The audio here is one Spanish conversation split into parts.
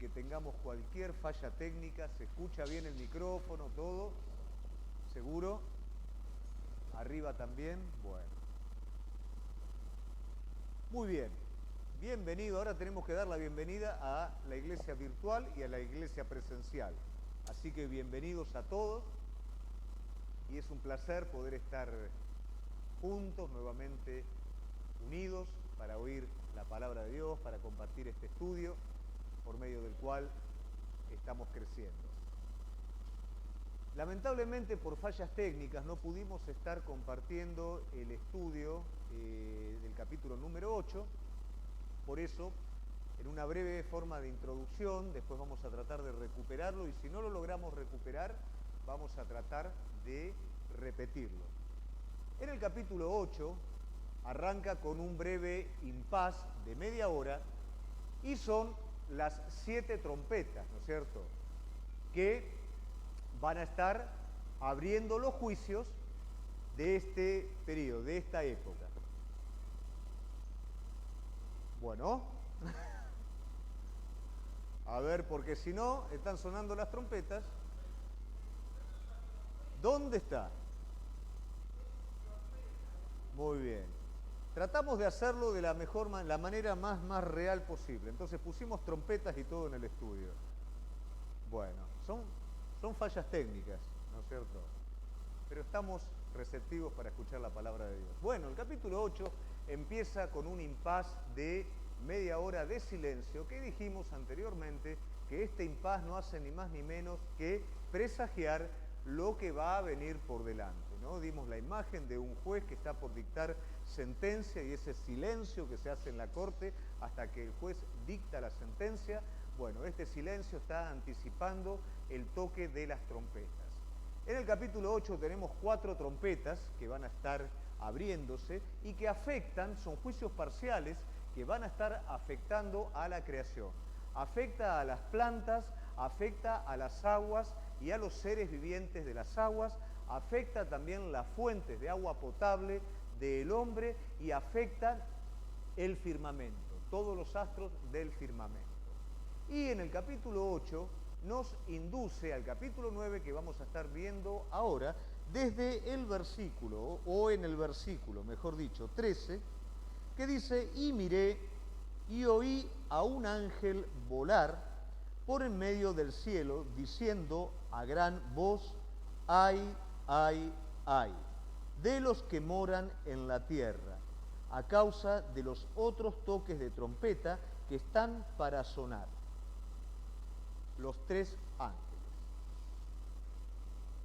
que tengamos cualquier falla técnica. ¿Se escucha bien el micrófono, todo? ¿Seguro? ¿Arriba también? Bueno. Muy bien. Bienvenido. Ahora tenemos que dar la bienvenida a la iglesia virtual y a la iglesia presencial. Así que bienvenidos a todos. Y es un placer poder estar juntos, nuevamente unidos, para oír la palabra de Dios, para compartir este estudio por medio del cual estamos creciendo. Lamentablemente, por fallas técnicas, no pudimos estar compartiendo el estudio del capítulo número 8. Por eso, en una breve forma de introducción, después vamos a tratar de recuperarlo, y si no lo logramos recuperar, vamos a tratar de repetirlo. En el capítulo 8 arranca con un breve impas de media hora, y son las 7 trompetas, ¿no es cierto?, que van a estar abriendo los juicios de este periodo, de esta época. Bueno, a ver, porque si no, están sonando las trompetas. ¿Dónde está? Muy bien. Tratamos de hacerlo de la manera más real posible. Entonces pusimos trompetas y todo en el estudio. Bueno, son fallas técnicas, ¿no es cierto? Pero estamos receptivos para escuchar la palabra de Dios. Bueno, el capítulo 8 empieza con un impas de media hora de silencio, que dijimos anteriormente que este impas no hace ni más ni menos que presagiar lo que va a venir por delante, ¿no? Dimos la imagen de un juez que está por dictar sentencia y ese silencio que se hace en la corte hasta que el juez dicta la sentencia. Bueno, este silencio está anticipando el toque de las trompetas. En el capítulo 8 tenemos 4 trompetas que van a estar abriéndose y que afectan, son juicios parciales que van a estar afectando a la creación. Afecta a las plantas, afecta a las aguas y a los seres vivientes de las aguas, afecta también las fuentes de agua potable del hombre y afecta el firmamento, todos los astros del firmamento. Y en el capítulo 8 nos induce al capítulo 9 que vamos a estar viendo ahora, desde el versículo, o en el versículo, mejor dicho, 13, que dice: y miré y oí a un ángel volar por en medio del cielo, diciendo a gran voz: ay, ay, ay, de los que moran en la tierra, a causa de los otros toques de trompeta que están para sonar. Los 3 ángeles.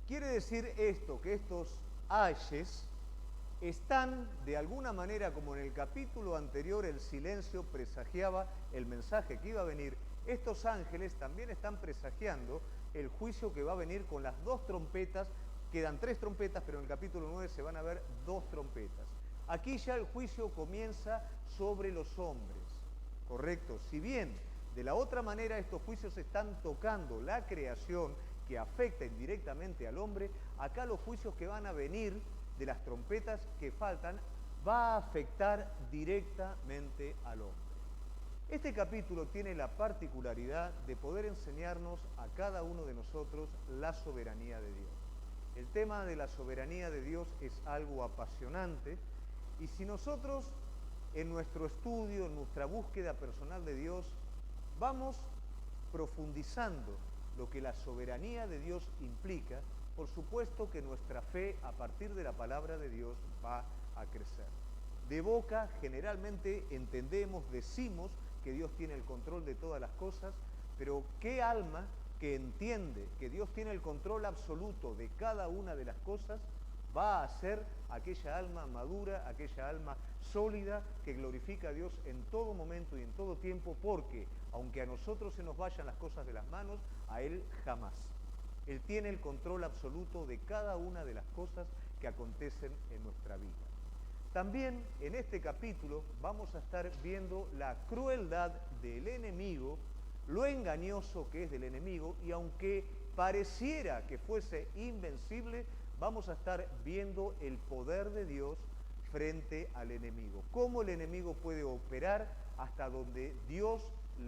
Quiere decir esto, que estos ayes están de alguna manera, como en el capítulo anterior el silencio presagiaba el mensaje que iba a venir, estos ángeles también están presagiando el juicio que va a venir con las 2 trompetas. Quedan 3 trompetas, pero en el capítulo 9 se van a ver 2 trompetas. Aquí ya el juicio comienza sobre los hombres, ¿correcto? Si bien de la otra manera estos juicios están tocando la creación que afecta indirectamente al hombre, acá los juicios que van a venir de las trompetas que faltan va a afectar directamente al hombre. Este capítulo tiene la particularidad de poder enseñarnos a cada uno de nosotros la soberanía de Dios. El tema de la soberanía de Dios es algo apasionante, y si nosotros en nuestro estudio, en nuestra búsqueda personal de Dios, vamos profundizando lo que la soberanía de Dios implica, por supuesto que nuestra fe a partir de la palabra de Dios va a crecer. De boca generalmente entendemos, decimos que Dios tiene el control de todas las cosas, pero ¿qué alma que entiende que Dios tiene el control absoluto de cada una de las cosas va a ser aquella alma madura, aquella alma sólida que glorifica a Dios en todo momento y en todo tiempo? Porque aunque a nosotros se nos vayan las cosas de las manos, a Él jamás. Él tiene el control absoluto de cada una de las cosas que acontecen en nuestra vida. También en este capítulo vamos a estar viendo la crueldad del enemigo, lo engañoso que es del enemigo, y aunque pareciera que fuese invencible, vamos a estar viendo el poder de Dios frente al enemigo. Cómo el enemigo puede operar hasta donde Dios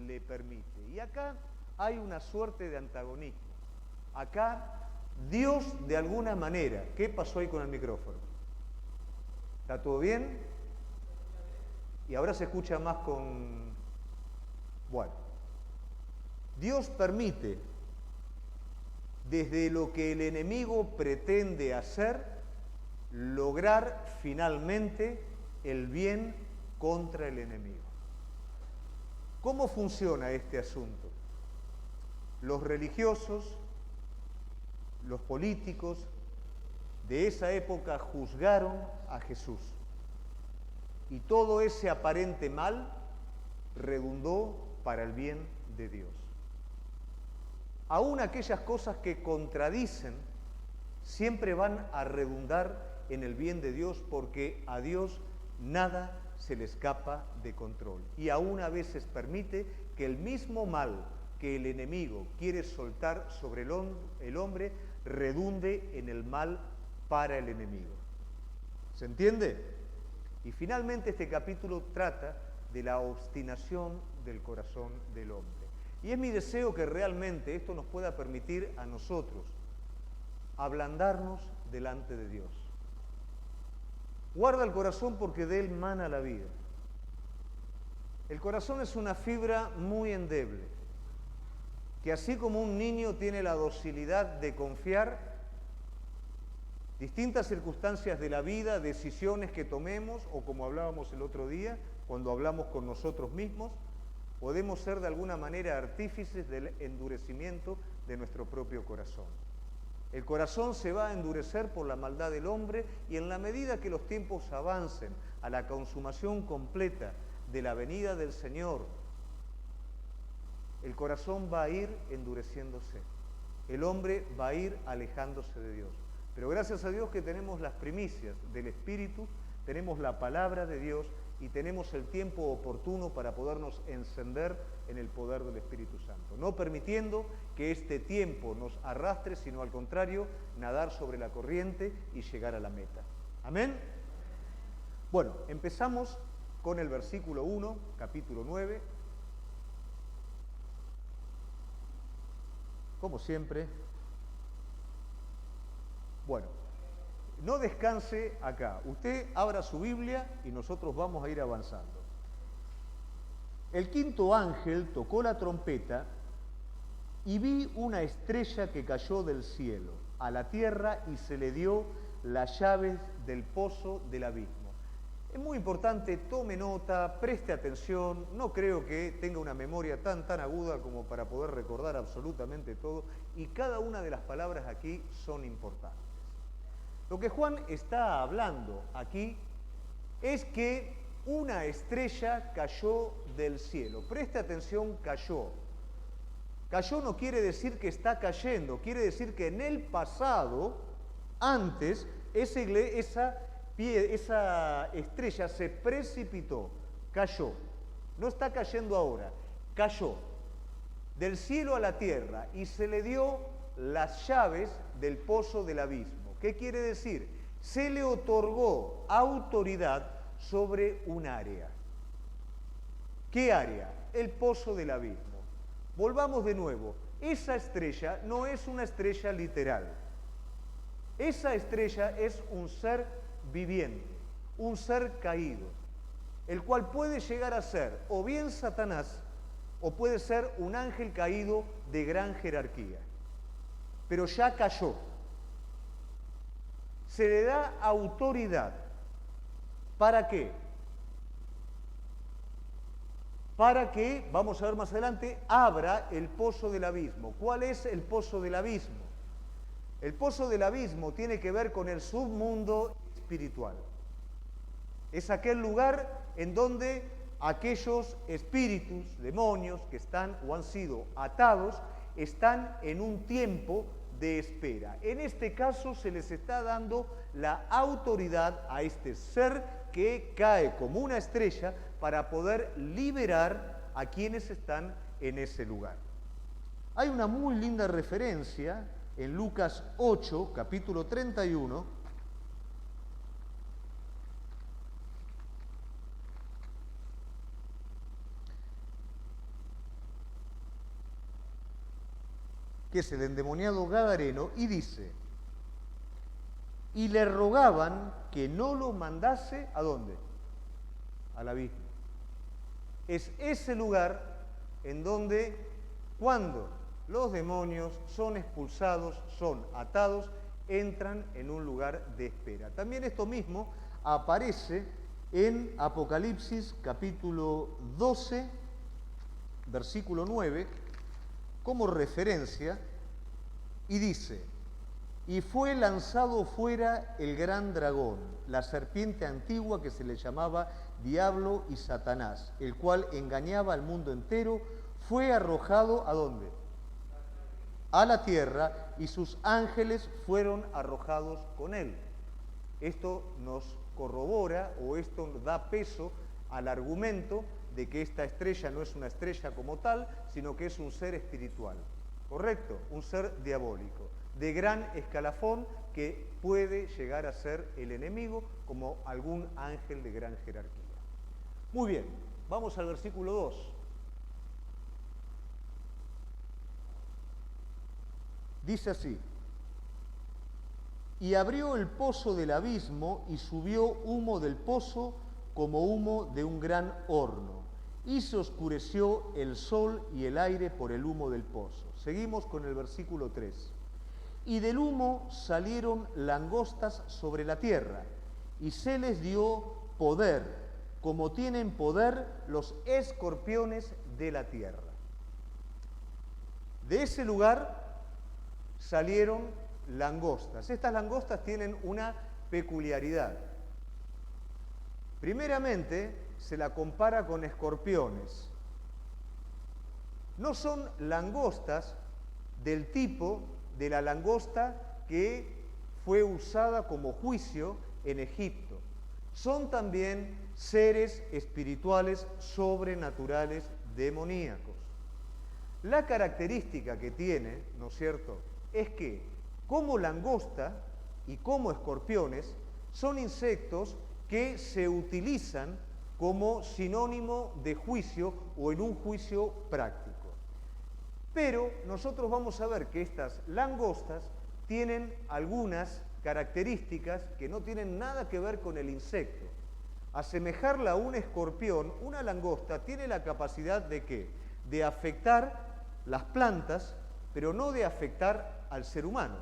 le permite. Y acá hay una suerte de antagonismo. Acá, Dios de alguna manera, ¿qué pasó ahí con el micrófono? ¿Está todo bien? Y ahora se escucha más con... Bueno, Dios permite, desde lo que el enemigo pretende hacer, lograr finalmente el bien contra el enemigo. ¿Cómo funciona este asunto? Los religiosos, los políticos de esa época juzgaron a Jesús y todo ese aparente mal redundó para el bien de Dios. Aún aquellas cosas que contradicen siempre van a redundar en el bien de Dios, porque a Dios nada se le escapa de control. Y aún a veces permite que el mismo mal que el enemigo quiere soltar sobre el hombre redunde en el mal para el enemigo. ¿Se entiende? Y finalmente este capítulo trata de la obstinación del corazón del hombre. Y es mi deseo que realmente esto nos pueda permitir a nosotros ablandarnos delante de Dios. Guarda el corazón porque de él mana la vida. El corazón es una fibra muy endeble, que así como un niño tiene la docilidad de confiar, distintas circunstancias de la vida, decisiones que tomemos, o como hablábamos el otro día, cuando hablamos con nosotros mismos, podemos ser de alguna manera artífices del endurecimiento de nuestro propio corazón. El corazón se va a endurecer por la maldad del hombre, y en la medida que los tiempos avancen a la consumación completa de la venida del Señor, el corazón va a ir endureciéndose. El hombre va a ir alejándose de Dios. Pero gracias a Dios que tenemos las primicias del Espíritu, tenemos la palabra de Dios y tenemos el tiempo oportuno para podernos encender en el poder del Espíritu Santo, no permitiendo que este tiempo nos arrastre, sino al contrario, nadar sobre la corriente y llegar a la meta. ¿Amén? Bueno, empezamos con el versículo 1, capítulo 9. Como siempre. Bueno, no descanse acá. Usted abra su Biblia y nosotros vamos a ir avanzando. El quinto ángel tocó la trompeta y vi una estrella que cayó del cielo a la tierra y se le dio las llaves del pozo del abismo. Es muy importante, tome nota, preste atención. No creo que tenga una memoria tan aguda como para poder recordar absolutamente todo, y cada una de las palabras aquí son importantes. Lo que Juan está hablando aquí es que una estrella cayó del cielo. Preste atención, cayó. Cayó no quiere decir que está cayendo, quiere decir que en el pasado, antes, esa estrella se precipitó, cayó. No está cayendo ahora, cayó del cielo a la tierra y se le dio las llaves del pozo del abismo. ¿Qué quiere decir? Se le otorgó autoridad sobre un área. ¿Qué área? El pozo del abismo. Volvamos de nuevo. Esa estrella no es una estrella literal. Esa estrella es un ser viviente, un ser caído, el cual puede llegar a ser o bien Satanás o puede ser un ángel caído de gran jerarquía. Pero ya cayó. Se le da autoridad. ¿Para qué? Para que, vamos a ver más adelante, abra el pozo del abismo. ¿Cuál es el pozo del abismo? El pozo del abismo tiene que ver con el submundo espiritual. Es aquel lugar en donde aquellos espíritus, demonios que están o han sido atados, están en un tiempo de espera. En este caso se les está dando la autoridad a este ser que cae como una estrella para poder liberar a quienes están en ese lugar. Hay una muy linda referencia en Lucas 8, capítulo 31, que es el endemoniado gadareno, y dice, y le rogaban que no lo mandase, ¿a dónde? Al abismo. Es ese lugar en donde, cuando los demonios son expulsados, son atados, entran en un lugar de espera. También esto mismo aparece en Apocalipsis capítulo 12, versículo 9, como referencia, y dice, y fue lanzado fuera el gran dragón, la serpiente antigua que se le llamaba Diablo y Satanás, el cual engañaba al mundo entero, fue arrojado ¿a dónde? A la tierra, y sus ángeles fueron arrojados con él. Esto nos corrobora, o esto nos da peso al argumento de que esta estrella no es una estrella como tal, sino que es un ser espiritual, ¿correcto? Un ser diabólico, de gran escalafón, que puede llegar a ser el enemigo, como algún ángel de gran jerarquía. Muy bien, vamos al versículo 2. Dice así, y abrió el pozo del abismo y subió humo del pozo como humo de un gran horno, y se oscureció el sol y el aire por el humo del pozo. Seguimos con el versículo 3. Y del humo salieron langostas sobre la tierra, y se les dio poder, como tienen poder los escorpiones de la tierra. De ese lugar salieron langostas. Estas langostas tienen una peculiaridad. Primeramente, se la compara con escorpiones. No son langostas del tipo de la langosta que fue usada como juicio en Egipto. Son también seres espirituales sobrenaturales demoníacos. La característica que tiene, ¿no es cierto?, es que como langosta y como escorpiones son insectos que se utilizan como sinónimo de juicio o en un juicio práctico. Pero nosotros vamos a ver que estas langostas tienen algunas características que no tienen nada que ver con el insecto. Asemejarla a un escorpión, una langosta tiene la capacidad de ¿qué? De afectar las plantas, pero no de afectar al ser humano.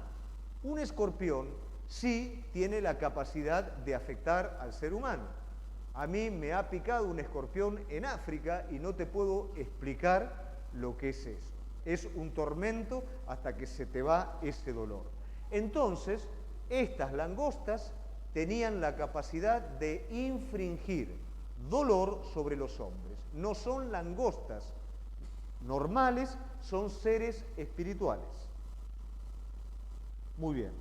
Un escorpión sí tiene la capacidad de afectar al ser humano. A mí me ha picado un escorpión en África y no te puedo explicar lo que es eso. Es un tormento hasta que se te va ese dolor. Entonces, estas langostas tenían la capacidad de infringir dolor sobre los hombres. No son langostas normales, son seres espirituales. Muy bien.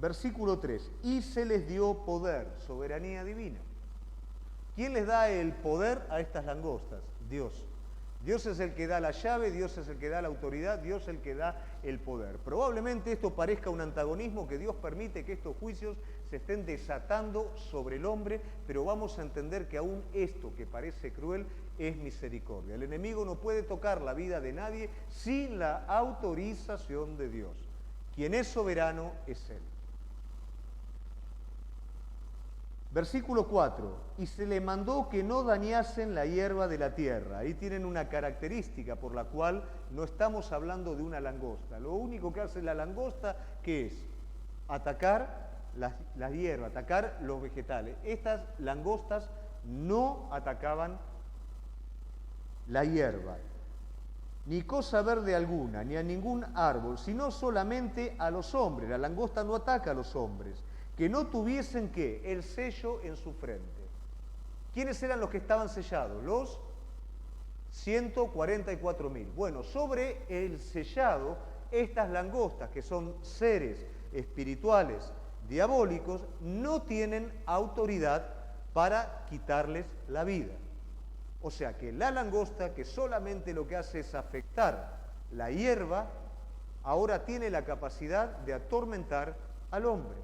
Versículo 3. Y se les dio poder, soberanía divina. ¿Quién les da el poder a estas langostas? Dios. Dios es el que da la llave, Dios es el que da la autoridad, Dios es el que da el poder. Probablemente esto parezca un antagonismo, que Dios permite que estos juicios se estén desatando sobre el hombre, pero vamos a entender que aún esto que parece cruel es misericordia. El enemigo no puede tocar la vida de nadie sin la autorización de Dios. Quien es soberano es Él. Versículo 4, y se le mandó que no dañasen la hierba de la tierra. Ahí tienen una característica por la cual no estamos hablando de una langosta. Lo único que hace la langosta, ¿qué es? Atacar la hierba, atacar los vegetales. Estas langostas no atacaban la hierba, ni cosa verde alguna, ni a ningún árbol, sino solamente a los hombres. La langosta no ataca a los hombres. Que no tuviesen, ¿qué? El sello en su frente. ¿Quiénes eran los que estaban sellados? Los 144.000. Bueno, sobre el sellado, estas langostas, que son seres espirituales diabólicos, no tienen autoridad para quitarles la vida. O sea que la langosta, que solamente lo que hace es afectar la hierba, ahora tiene la capacidad de atormentar al hombre.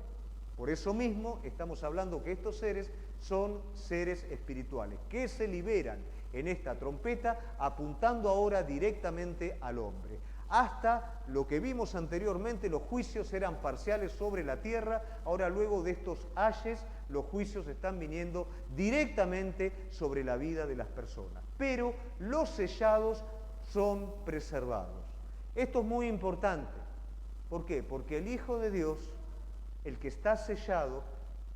Por eso mismo estamos hablando que estos seres son seres espirituales, que se liberan en esta trompeta, apuntando ahora directamente al hombre. Hasta lo que vimos anteriormente, los juicios eran parciales sobre la tierra, ahora luego de estos ayes, los juicios están viniendo directamente sobre la vida de las personas. Pero los sellados son preservados. Esto es muy importante. ¿Por qué? Porque el Hijo de Dios, el que está sellado,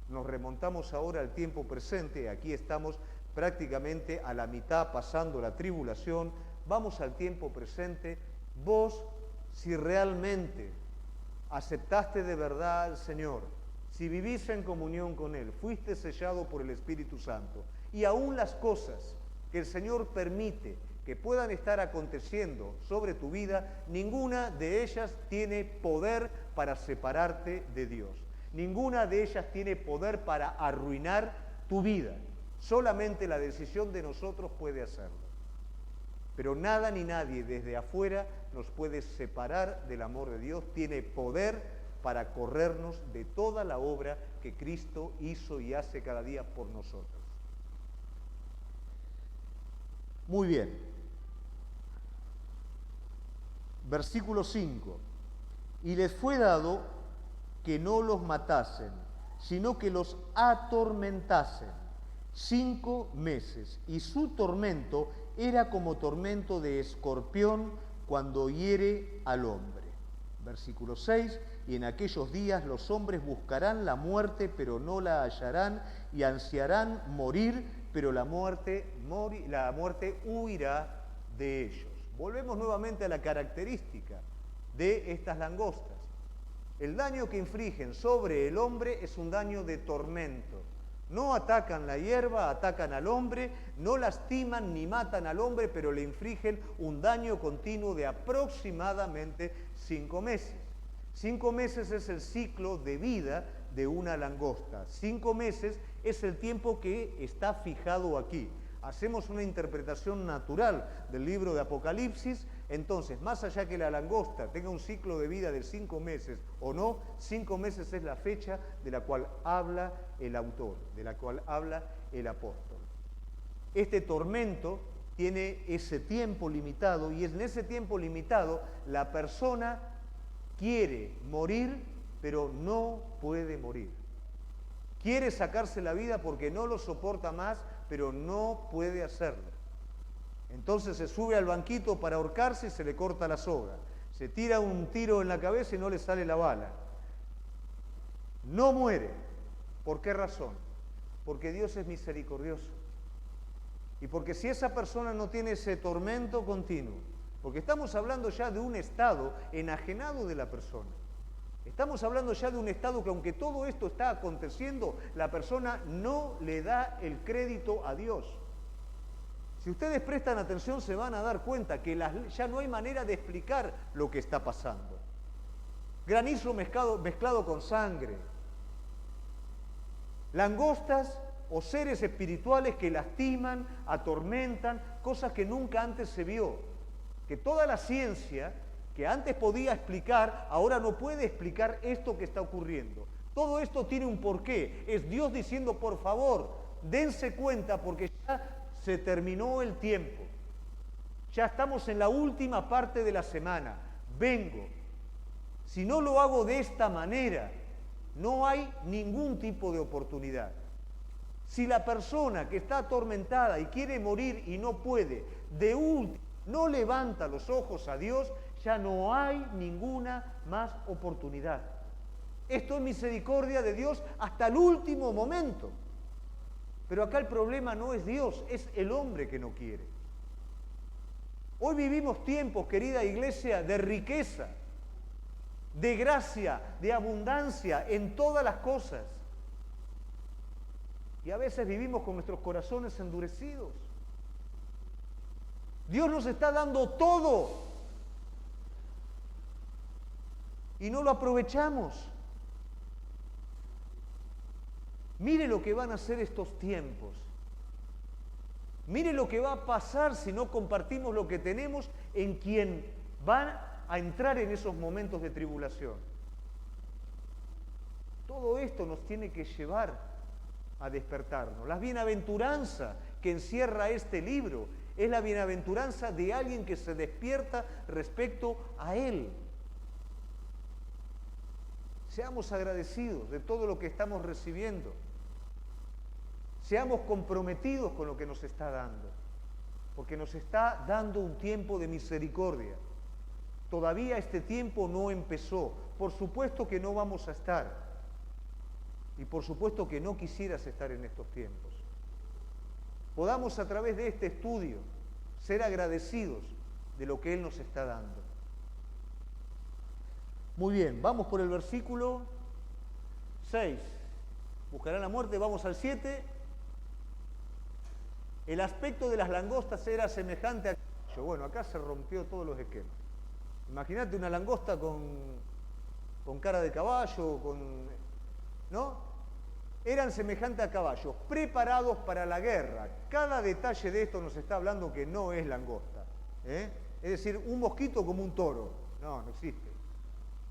nos remontamos ahora al tiempo presente, aquí estamos prácticamente a la mitad pasando la tribulación, vamos al tiempo presente. Vos, si realmente aceptaste de verdad al Señor, si vivís en comunión con Él, fuiste sellado por el Espíritu Santo, y aún las cosas que el Señor permite que puedan estar aconteciendo sobre tu vida, ninguna de ellas tiene poder para separarte de Dios. Ninguna de ellas tiene poder para arruinar tu vida. Solamente la decisión de nosotros puede hacerlo. Pero nada ni nadie desde afuera nos puede separar del amor de Dios, tiene poder para corrernos de toda la obra que Cristo hizo y hace cada día por nosotros. Muy bien. Versículo 5. Y les fue dado que no los matasen, sino que los atormentasen 5 meses, y su tormento era como tormento de escorpión cuando hiere al hombre. Versículo 6, y en aquellos días los hombres buscarán la muerte, pero no la hallarán, y ansiarán morir, pero la muerte huirá de ellos. Volvemos nuevamente a la característica de estas langostas. El daño que infligen sobre el hombre es un daño de tormento. No atacan la hierba, atacan al hombre, no lastiman ni matan al hombre, pero le infligen un daño continuo de aproximadamente 5 meses. 5 meses es el ciclo de vida de una langosta. 5 meses es el tiempo que está fijado aquí. Hacemos una interpretación natural del libro de Apocalipsis, entonces, más allá que la langosta tenga un ciclo de vida de 5 meses o no, 5 meses es la fecha de la cual habla el autor, de la cual habla el apóstol. Este tormento tiene ese tiempo limitado y en ese tiempo limitado la persona quiere morir, pero no puede morir. Quiere sacarse la vida porque no lo soporta más, pero no puede hacerlo. Entonces se sube al banquito para ahorcarse y se le corta la soga. Se tira un tiro en la cabeza y no le sale la bala. No muere. ¿Por qué razón? Porque Dios es misericordioso. Y porque si esa persona no tiene ese tormento continuo, porque estamos hablando ya de un estado enajenado de la persona. Estamos hablando ya de un estado que aunque todo esto está aconteciendo, la persona no le da el crédito a Dios. Si ustedes prestan atención se van a dar cuenta que ya no hay manera de explicar lo que está pasando. Granizo mezclado con sangre. Langostas o seres espirituales que lastiman, atormentan, cosas que nunca antes se vio. Que toda la ciencia que antes podía explicar, ahora no puede explicar esto que está ocurriendo. Todo esto tiene un porqué. Es Dios diciendo, por favor, dense cuenta porque ya se terminó el tiempo. Ya estamos en la última parte de la semana. Vengo. Si no lo hago de esta manera, no hay ningún tipo de oportunidad. Si la persona que está atormentada y quiere morir y no puede, de último, no levanta los ojos a Dios, ya no hay ninguna más oportunidad. Esto es misericordia de Dios hasta el último momento. Pero acá el problema no es Dios, es el hombre que no quiere. Hoy vivimos tiempos, querida iglesia, de riqueza, de gracia, de abundancia en todas las cosas. Y a veces vivimos con nuestros corazones endurecidos. Dios nos está dando todo y no lo aprovechamos. Mire lo que van a hacer estos tiempos. Mire lo que va a pasar si no compartimos lo que tenemos en quien van a entrar en esos momentos de tribulación. Todo esto nos tiene que llevar a despertarnos. Las bienaventuranzas que encierra este libro. Es la bienaventuranza de alguien que se despierta respecto a Él. Seamos agradecidos de todo lo que estamos recibiendo. Seamos comprometidos con lo que nos está dando, porque nos está dando un tiempo de misericordia. Todavía este tiempo no empezó. Por supuesto que no vamos a estar. Y por supuesto que no quisieras estar en estos tiempos. Podamos a través de este estudio ser agradecidos de lo que Él nos está dando. Muy bien, vamos por el versículo 6. Buscarán la muerte, vamos al 7. El aspecto de las langostas era semejante a... Bueno, acá se rompió todos los esquemas. Imagínate una langosta con cara de caballo, ¿no? Eran semejantes a caballos, preparados para la guerra. Cada detalle de esto nos está hablando que no es langosta. Es decir, un mosquito como un toro. No existe.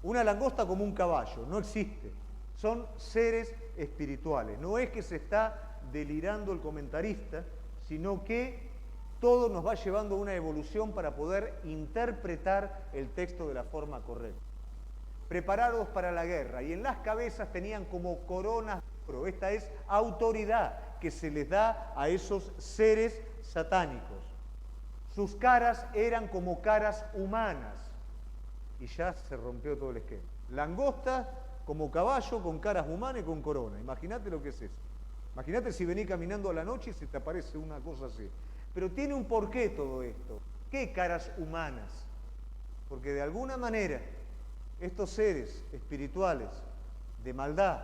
Una langosta como un caballo. No existe. Son seres espirituales. No es que se está delirando el comentarista, sino que todo nos va llevando a una evolución para poder interpretar el texto de la forma correcta. Preparados para la guerra, y en las cabezas tenían como coronas de oro. Esta es autoridad que se les da a esos seres satánicos. Sus caras eran como caras humanas, y ya se rompió todo el esquema. Langosta como caballo con caras humanas y con corona. Imagínate lo que es eso. Imagínate si venís caminando a la noche y se te aparece una cosa así. Pero tiene un porqué todo esto. ¿Qué caras humanas? Porque de alguna manera estos seres espirituales de maldad,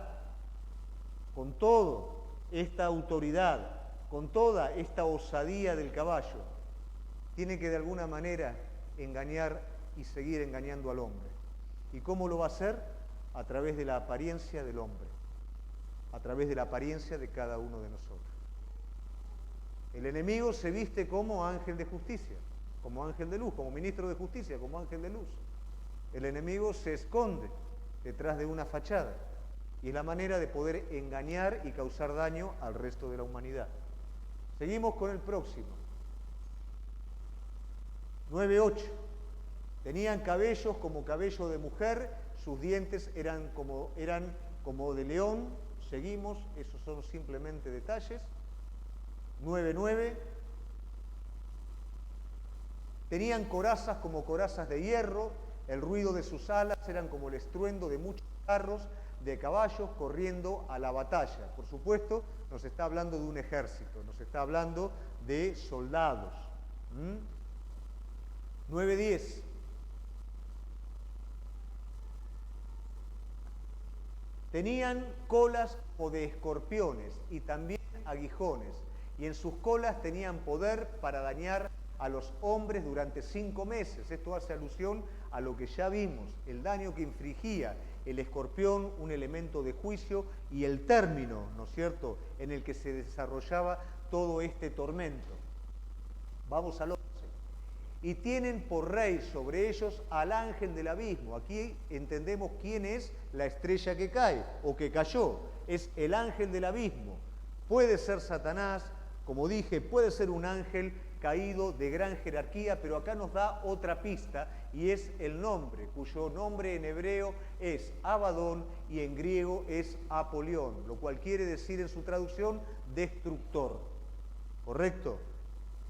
con toda esta autoridad, con toda esta osadía del caballo, tienen que de alguna manera engañar y seguir engañando al hombre. ¿Y cómo lo va a hacer? A través de la apariencia del hombre, a través de la apariencia de cada uno de nosotros. El enemigo se viste como ángel de justicia, como ángel de luz, como ministro de justicia, como ángel de luz. El enemigo se esconde detrás de una fachada y es la manera de poder engañar y causar daño al resto de la humanidad. Seguimos con el próximo. 9:8. Tenían cabellos como cabello de mujer, sus dientes eran como de león. Seguimos, esos son simplemente detalles. 9:9. Tenían corazas como corazas de hierro, el ruido de sus alas eran como el estruendo de muchos carros de caballos corriendo a la batalla. Por supuesto, nos está hablando de un ejército, nos está hablando de soldados. 9:10. Tenían colas o de escorpiones y también aguijones, y en sus colas tenían poder para dañar a los hombres durante 5 meses. Esto hace alusión a lo que ya vimos, el daño que infligía el escorpión, un elemento de juicio, y el término, ¿no es cierto?, en el que se desarrollaba todo este tormento. Vamos al 11. Y tienen por rey sobre ellos al ángel del abismo. Aquí entendemos quién es la estrella que cae o que cayó. Es el ángel del abismo. Puede ser Satanás, como dije, puede ser un ángel caído de gran jerarquía, pero acá nos da otra pista y es el nombre, cuyo nombre en hebreo es Abadón y en griego es Apolión, lo cual quiere decir en su traducción destructor. ¿Correcto?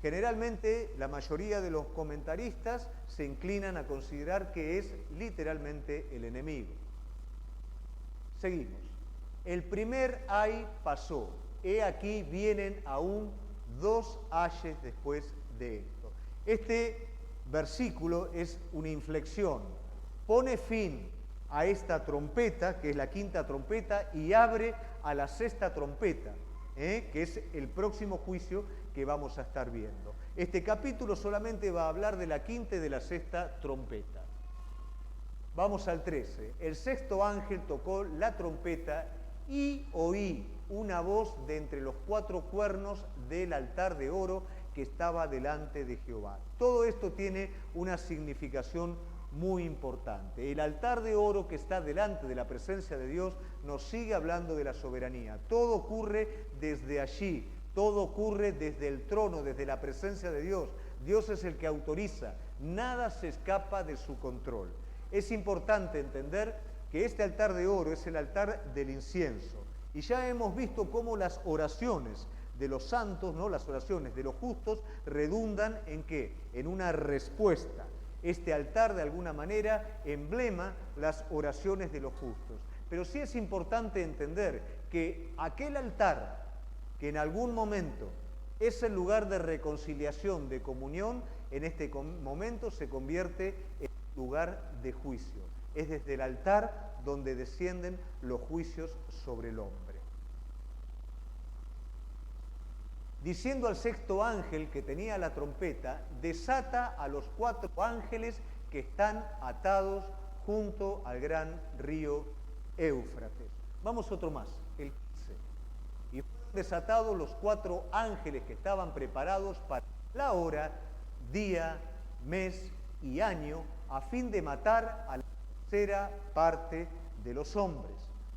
Generalmente la mayoría de los comentaristas se inclinan a considerar que es literalmente el enemigo. Seguimos. El primer ay pasó. He aquí vienen aún 2 ayes después de esto. Este versículo es una inflexión. Pone fin a esta trompeta, que es la 5ª trompeta, y abre a la 6ª trompeta, que es el próximo juicio que vamos a estar viendo. Este capítulo solamente va a hablar de la 5ª y de la 6ª trompeta. Vamos al 13. El 6º ángel tocó la trompeta y oí una voz de entre los 4 cuernos del altar de oro que estaba delante de Jehová. Todo esto tiene una significación muy importante. El altar de oro que está delante de la presencia de Dios nos sigue hablando de la soberanía. Todo ocurre desde allí, Todo ocurre desde el trono, desde la presencia de Dios. Dios es el que autoriza, nada se escapa de su control. Es importante entender que este altar de oro es el altar del incienso. Y ya hemos visto cómo las oraciones de los santos, ¿no? Las oraciones de los justos redundan en ¿qué? En una respuesta. Este altar, de alguna manera, emblema las oraciones de los justos. Pero sí es importante entender que aquel altar, que en algún momento es el lugar de reconciliación, de comunión, en este momento se convierte en lugar de juicio. Es desde el altar donde descienden los juicios sobre el hombre. Diciendo al sexto ángel que tenía la trompeta, desata a los 4 ángeles que están atados junto al gran río Éufrates. Vamos otro más, el 15. Y fueron desatados los 4 ángeles que estaban preparados para la hora, día, mes y año, a fin de matar a la tercera parte de los hombres.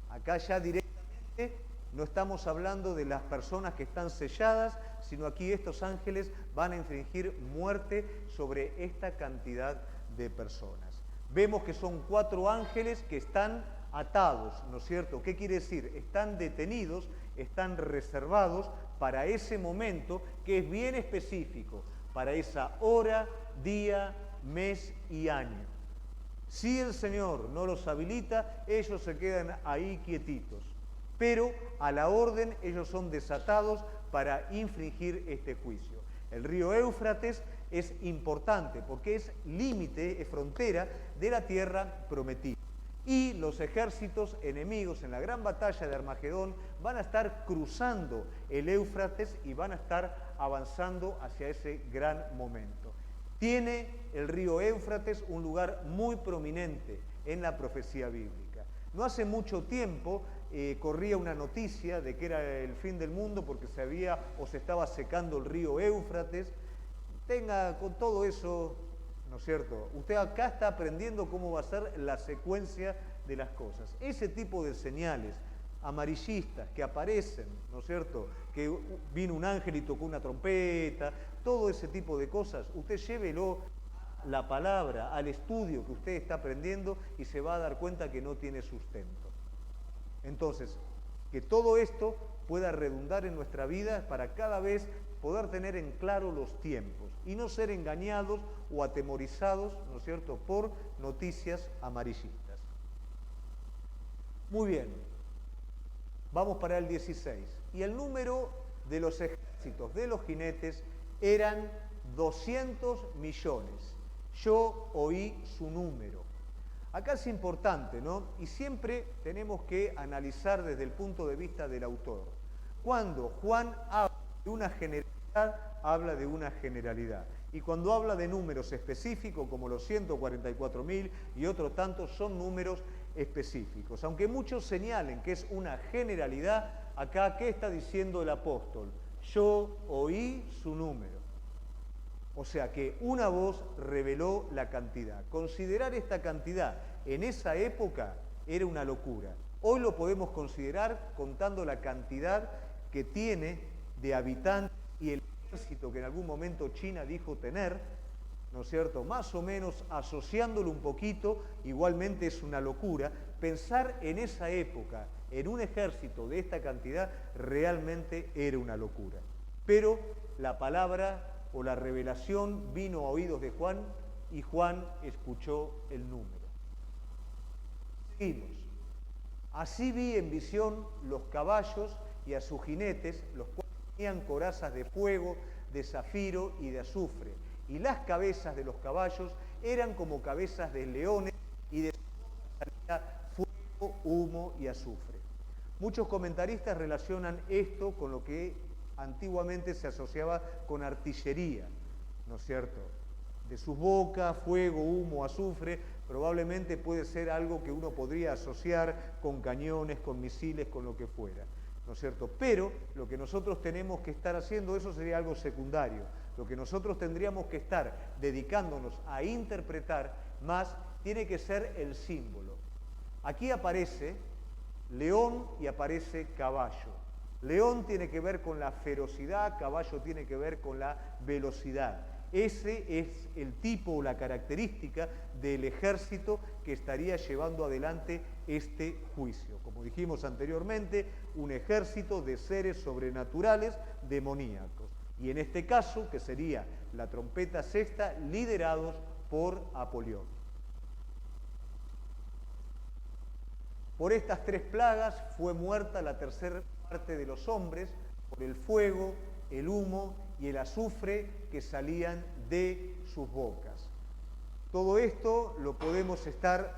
Acá ya directamente no estamos hablando de las personas que están selladas, sino aquí estos ángeles van a infligir muerte sobre esta cantidad de personas. Vemos que son 4 ángeles que están atados, ¿no es cierto? ¿Qué quiere decir? Están detenidos, están reservados para ese momento que es bien específico, para esa hora, día, mes y año. Si el Señor no los habilita, ellos se quedan ahí quietitos. Pero a la orden ellos son desatados para infligir este juicio. El río Éufrates es importante porque es límite, es frontera de la tierra prometida. Y los ejércitos enemigos en la gran batalla de Armagedón van a estar cruzando el Éufrates y van a estar avanzando hacia ese gran momento. Tiene el río Éufrates un lugar muy prominente en la profecía bíblica. No hace mucho tiempo corría una noticia de que era el fin del mundo porque se estaba secando el río Éufrates. Tenga con todo eso, ¿no es cierto? Usted acá está aprendiendo cómo va a ser la secuencia de las cosas. Ese tipo de señales amarillistas que aparecen, ¿no es cierto? Que vino un ángel y tocó una trompeta, todo ese tipo de cosas, usted llévelo a la palabra, al estudio que usted está aprendiendo y se va a dar cuenta que no tiene sustento. Entonces, que todo esto pueda redundar en nuestra vida para cada vez poder tener en claro los tiempos y no ser engañados o atemorizados, ¿no es cierto?, por noticias amarillistas. Muy bien, vamos para el 16. Y el número de los ejércitos de los jinetes eran 200 millones. Yo oí su número. Acá es importante, ¿no? Y siempre tenemos que analizar desde el punto de vista del autor. Cuando Juan habla de una generalidad, habla de una generalidad. Y cuando habla de números específicos, como los 144.000 y otros tantos, son números específicos. Aunque muchos señalen que es una generalidad, acá, ¿qué está diciendo el apóstol? Yo oí su número. O sea que una voz reveló la cantidad. Considerar esta cantidad en esa época era una locura. Hoy lo podemos considerar contando la cantidad que tiene de habitantes y el ejército que en algún momento China dijo tener, ¿no es cierto? Más o menos asociándolo un poquito, igualmente es una locura. Pensar en esa época, en un ejército de esta cantidad, realmente era una locura. Pero la palabra o la revelación vino a oídos de Juan y Juan escuchó el número. Seguimos. Así vi en visión los caballos y a sus jinetes, los cuales tenían corazas de fuego, de zafiro y de azufre, y las cabezas de los caballos eran como cabezas de leones y de su boca salía fuego, humo y azufre. Muchos comentaristas relacionan esto con lo que antiguamente se asociaba con artillería, ¿no es cierto? De sus bocas, fuego, humo, azufre, probablemente puede ser algo que uno podría asociar con cañones, con misiles, con lo que fuera, ¿no es cierto? Pero lo que nosotros tenemos que estar haciendo, eso sería algo secundario. Lo que nosotros tendríamos que estar dedicándonos a interpretar más tiene que ser el símbolo. Aquí aparece león y aparece caballo. León tiene que ver con la ferocidad, caballo tiene que ver con la velocidad. Ese es el tipo o la característica del ejército que estaría llevando adelante este juicio. Como dijimos anteriormente, un ejército de seres sobrenaturales demoníacos. Y en este caso, que sería la trompeta sexta, liderados por Apolión. Por estas 3 plagas fue muerta la tercera parte de los hombres por el fuego, el humo y el azufre que salían de sus bocas. Todo esto lo podemos estar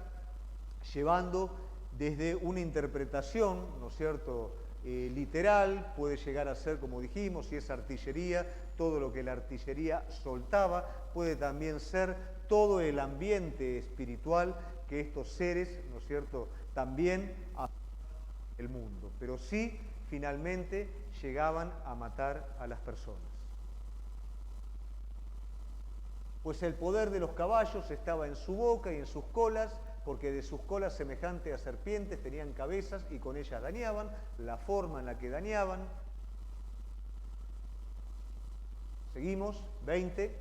llevando desde una interpretación, ¿no es cierto?, literal, puede llegar a ser, como dijimos, si es artillería, todo lo que la artillería soltaba, puede también ser todo el ambiente espiritual que estos seres, ¿no es cierto?, también afectaban el mundo, pero sí, finalmente, llegaban a matar a las personas. Pues el poder de los caballos estaba en su boca y en sus colas, porque de sus colas semejantes a serpientes tenían cabezas y con ellas dañaban, la forma en la que dañaban. Seguimos, 20.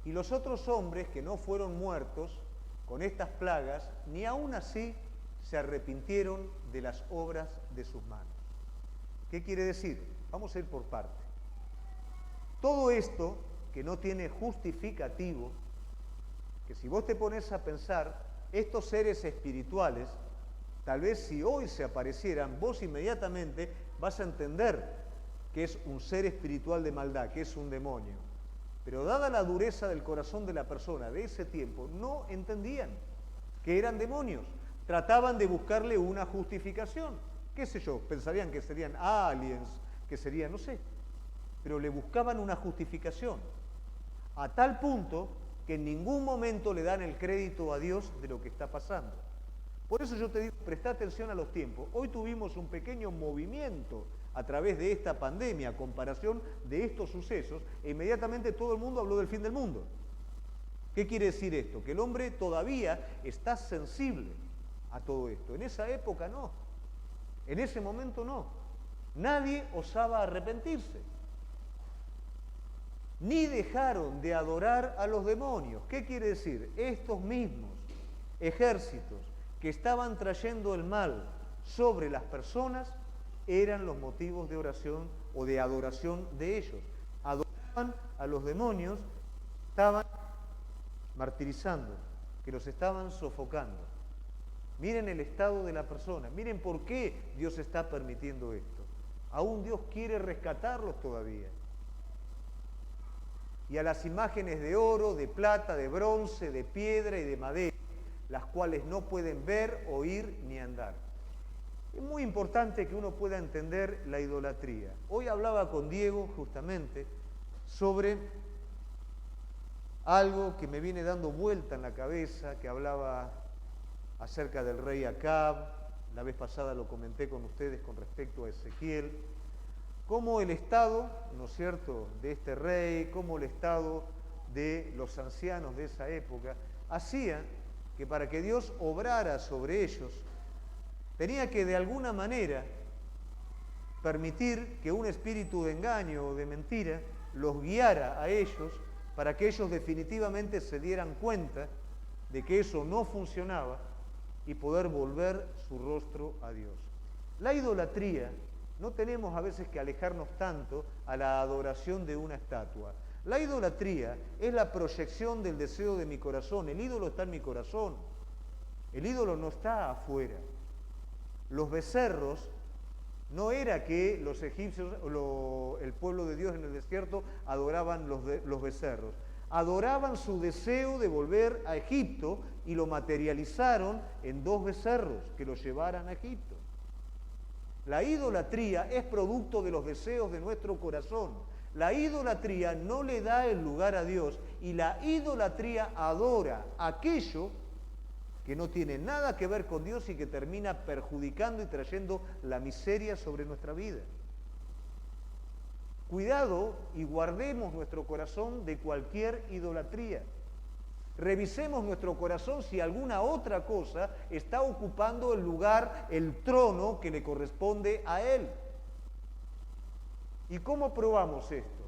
Y los otros hombres que no fueron muertos con estas plagas, ni aún así se arrepintieron de las obras de sus manos. ¿Qué quiere decir? Vamos a ir por parte. Todo esto que no tiene justificativo, que si vos te pones a pensar, estos seres espirituales, tal vez si hoy se aparecieran, vos inmediatamente vas a entender que es un ser espiritual de maldad, que es un demonio. Pero dada la dureza del corazón de la persona de ese tiempo, no entendían que eran demonios. Trataban de buscarle una justificación. ¿Qué sé yo? Pensarían que serían aliens, que serían, no sé. Pero le buscaban una justificación. A tal punto que en ningún momento le dan el crédito a Dios de lo que está pasando. Por eso yo te digo, presta atención a los tiempos. Hoy tuvimos un pequeño movimiento a través de esta pandemia, a comparación de estos sucesos, e inmediatamente todo el mundo habló del fin del mundo. ¿Qué quiere decir esto? Que el hombre todavía está sensible a todo esto. En esa época no. En ese momento no. Nadie osaba arrepentirse. Ni dejaron de adorar a los demonios. ¿Qué quiere decir? Estos mismos ejércitos que estaban trayendo el mal sobre las personas eran los motivos de oración o de adoración de ellos. Adoraban a los demonios, estaban martirizando, que los estaban sofocando. Miren el estado de la persona, miren por qué Dios está permitiendo esto. Aún Dios quiere rescatarlos todavía. Y a las imágenes de oro, de plata, de bronce, de piedra y de madera, las cuales no pueden ver, oír ni andar. Es muy importante que uno pueda entender la idolatría. Hoy hablaba con Diego justamente sobre algo que me viene dando vuelta en la cabeza, que hablaba acerca del rey Acab. La vez pasada lo comenté con ustedes con respecto a Ezequiel. Cómo el estado, ¿no es cierto?, de este rey, cómo el estado de los ancianos de esa época, hacía que para que Dios obrara sobre ellos, tenía que de alguna manera permitir que un espíritu de engaño o de mentira los guiara a ellos para que ellos definitivamente se dieran cuenta de que eso no funcionaba y poder volver su rostro a Dios. La idolatría, no tenemos a veces que alejarnos tanto a la adoración de una estatua. La idolatría es la proyección del deseo de mi corazón. El ídolo está en mi corazón. El ídolo no está afuera. Los becerros, no era que los egipcios, el pueblo de Dios en el desierto, adoraban los becerros. Adoraban su deseo de volver a Egipto y lo materializaron en 2 becerros que los llevaran a Egipto. La idolatría es producto de los deseos de nuestro corazón. La idolatría no le da el lugar a Dios y la idolatría adora aquello que no tiene nada que ver con Dios y que termina perjudicando y trayendo la miseria sobre nuestra vida. Cuidado y guardemos nuestro corazón de cualquier idolatría. Revisemos nuestro corazón si alguna otra cosa está ocupando el lugar, el trono que le corresponde a Él. ¿Y cómo probamos esto?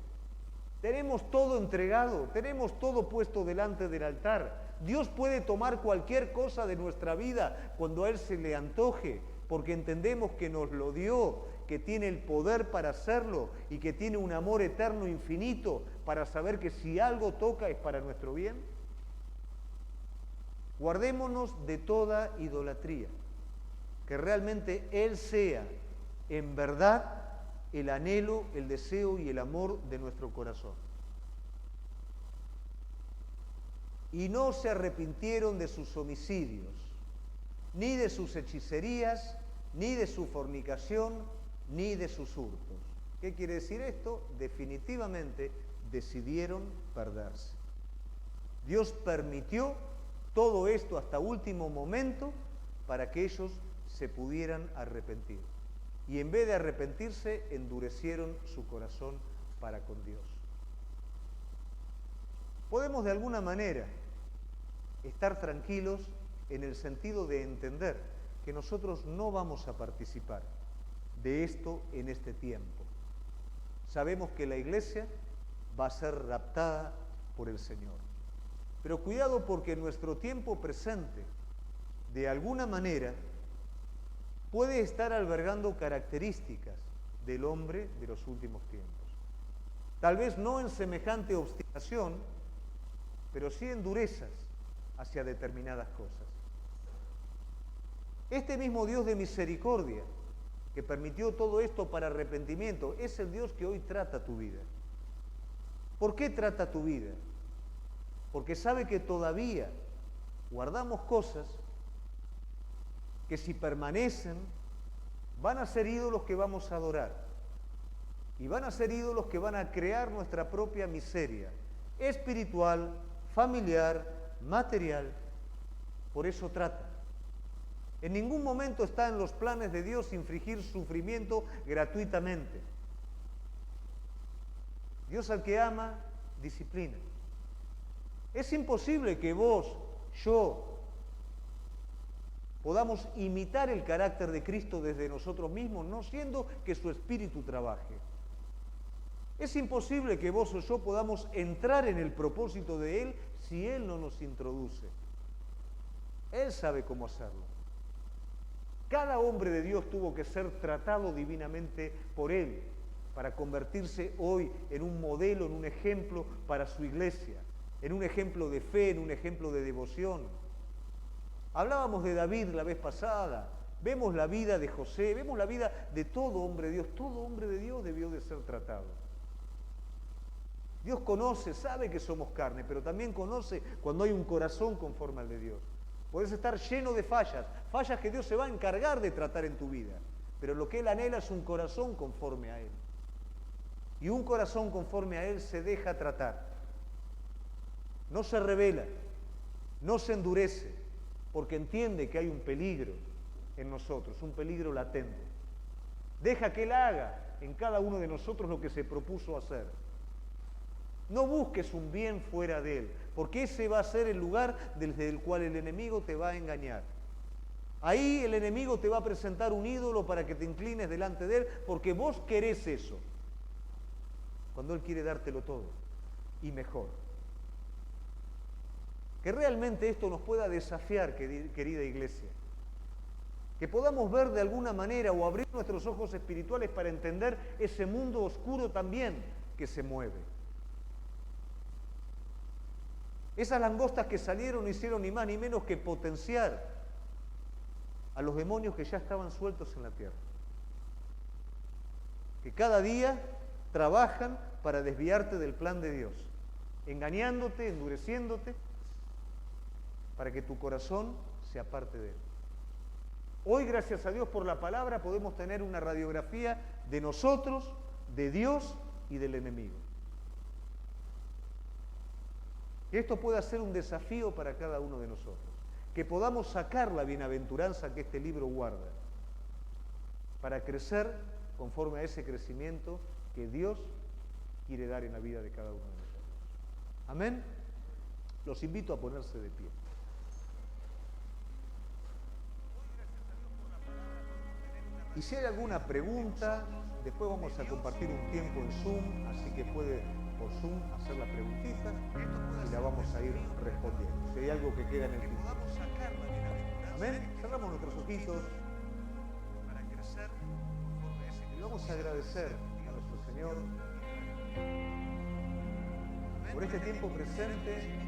Tenemos todo entregado, tenemos todo puesto delante del altar. Dios puede tomar cualquier cosa de nuestra vida cuando a Él se le antoje, porque entendemos que nos lo dio, que tiene el poder para hacerlo y que tiene un amor eterno infinito para saber que si algo toca es para nuestro bien. Guardémonos de toda idolatría, que realmente Él sea en verdad el anhelo, el deseo y el amor de nuestro corazón. Y no se arrepintieron de sus homicidios, ni de sus hechicerías, ni de su fornicación, ni de sus hurtos. ¿Qué quiere decir esto? Definitivamente decidieron perderse. Dios permitió todo esto hasta último momento para que ellos se pudieran arrepentir. Y en vez de arrepentirse, endurecieron su corazón para con Dios. Podemos de alguna manera estar tranquilos en el sentido de entender que nosotros no vamos a participar de esto en este tiempo. Sabemos que la iglesia va a ser raptada por el Señor. Pero cuidado, porque en nuestro tiempo presente, de alguna manera, puede estar albergando características del hombre de los últimos tiempos. Tal vez no en semejante obstinación, pero sí en durezas hacia determinadas cosas. Este mismo Dios de misericordia, que permitió todo esto para arrepentimiento, es el Dios que hoy trata tu vida. ¿Por qué trata tu vida? Porque sabe que todavía guardamos cosas que si permanecen van a ser ídolos que vamos a adorar y van a ser ídolos que van a crear nuestra propia miseria espiritual, familiar, material. Por eso trata. En ningún momento está en los planes de Dios infligir sufrimiento gratuitamente. Dios al que ama, disciplina. Es imposible que vos, yo, podamos imitar el carácter de Cristo desde nosotros mismos, no siendo que su Espíritu trabaje. Es imposible que vos o yo podamos entrar en el propósito de Él si Él no nos introduce. Él sabe cómo hacerlo. Cada hombre de Dios tuvo que ser tratado divinamente por Él para convertirse hoy en un modelo, en un ejemplo para su iglesia, en un ejemplo de fe, en un ejemplo de devoción. Hablábamos de David la vez pasada, vemos la vida de José, vemos la vida de todo hombre de Dios. Todo hombre de Dios debió de ser tratado. Dios conoce, sabe que somos carne, pero también conoce cuando hay un corazón conforme al de Dios. Puedes estar lleno de fallas, fallas que Dios se va a encargar de tratar en tu vida, pero lo que Él anhela es un corazón conforme a Él. Y un corazón conforme a Él se deja tratar. No se rebela, no se endurece, porque entiende que hay un peligro en nosotros, un peligro latente. Deja que Él haga en cada uno de nosotros lo que se propuso hacer. No busques un bien fuera de Él, porque ese va a ser el lugar desde el cual el enemigo te va a engañar. Ahí el enemigo te va a presentar un ídolo para que te inclines delante de Él, porque vos querés eso, cuando Él quiere dártelo todo, y mejor. Que realmente esto nos pueda desafiar, querida iglesia. Que podamos ver de alguna manera o abrir nuestros ojos espirituales para entender ese mundo oscuro también que se mueve. Esas langostas que salieron no hicieron ni más ni menos que potenciar a los demonios que ya estaban sueltos en la tierra. Que cada día trabajan para desviarte del plan de Dios, engañándote, endureciéndote, para que tu corazón se aparte de Él. Hoy, gracias a Dios por la palabra, podemos tener una radiografía de nosotros, de Dios y del enemigo. Que esto pueda ser un desafío para cada uno de nosotros. Que podamos sacar la bienaventuranza que este libro guarda para crecer conforme a ese crecimiento que Dios quiere dar en la vida de cada uno de nosotros. Amén. Los invito a ponerse de pie. Hoy, gracias a Dios por la palabra, podemos tener una Y si hay alguna pregunta, después vamos a compartir un tiempo en Zoom, así que puede por Zoom hacer la preguntita y la vamos a ir respondiendo. Si hay algo que queda en el tiempo. Amén. Cerramos nuestros ojitos y vamos a agradecer a nuestro Señor por este tiempo presente